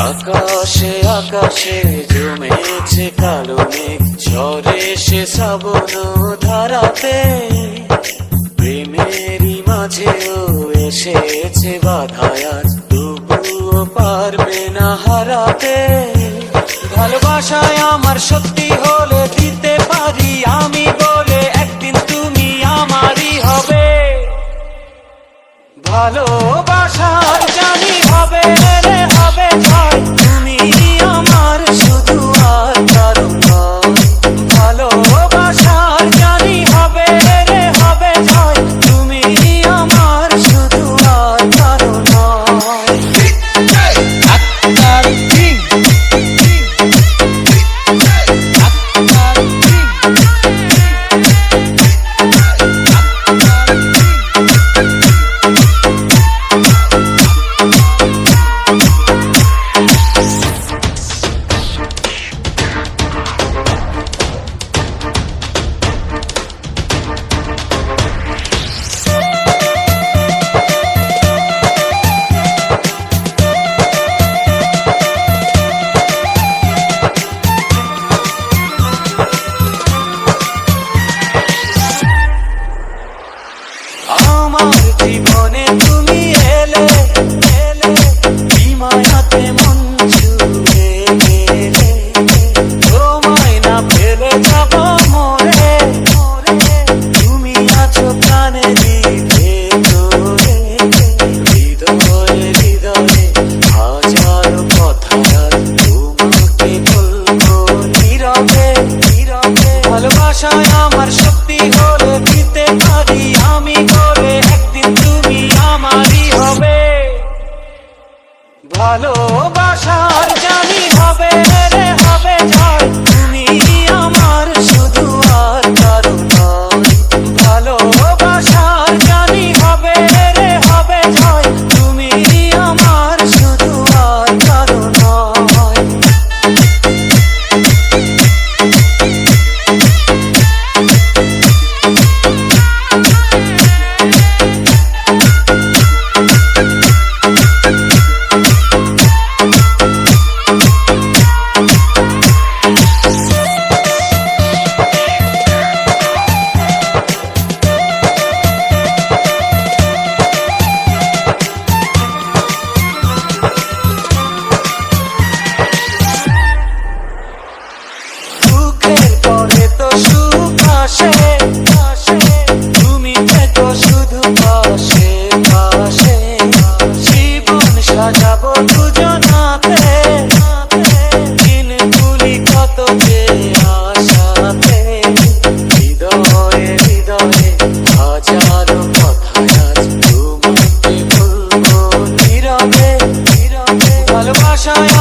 আকাশে আকাশে জমেছে কালো মেঘ, ঝরে সে শ্রাবণ ধারাতে। প্রেমেরই মাঝেও এসেছে বাধায় আজ, তবুও পারবে না হারাতে। ভালোবাসায় আমার সত্যি হলে দিতে পারি আমি বলে, একদিন তুমি আমারই হবে। ভালোবাসার জানি হবে রে হবে জয়, তুমি আমার শুধু আর কারো নয়। ভালোবাসার জানি হবে রে হবে জয়, তুমি আমার শুধু আর কারো নয়। আমার জীবনে তুমি এলে এলে, বিমায়াতে মন ছুঁয়ে গেলে। তোমায় না পেলে যাব মরে মরে, তুমি আছো প্রাণের ভেতরে। হৃদয়ে হৃদয়ে হাজারো কথা তোমাকে বলবো নীরবে নীরবে। ভালোবাসায় আমার শক্তি হলে দিতে পারি আমি বলে, একদিন তুমি আমারই হবে। ভালোবাসার জানি হবে রে হবে জয়, তুমি আমার শুধু আর কারো নয়। ভালোবাসার জানি হবে রে হবে জয়, তুমি আমার শুধু আর কারো নয়। দুঃখের পরে তো সুখ আসে আসে, তুমি থেকো শুধু পাশে পাশে। জীবন সাজাবো দুজনাতে, দিন গুলি কত যে আশাতে। হৃদয়ে হৃদয়ে হাজারো কথা আজ তোমাকে বলবো নীরবে নীরবে। ভালোবাসায়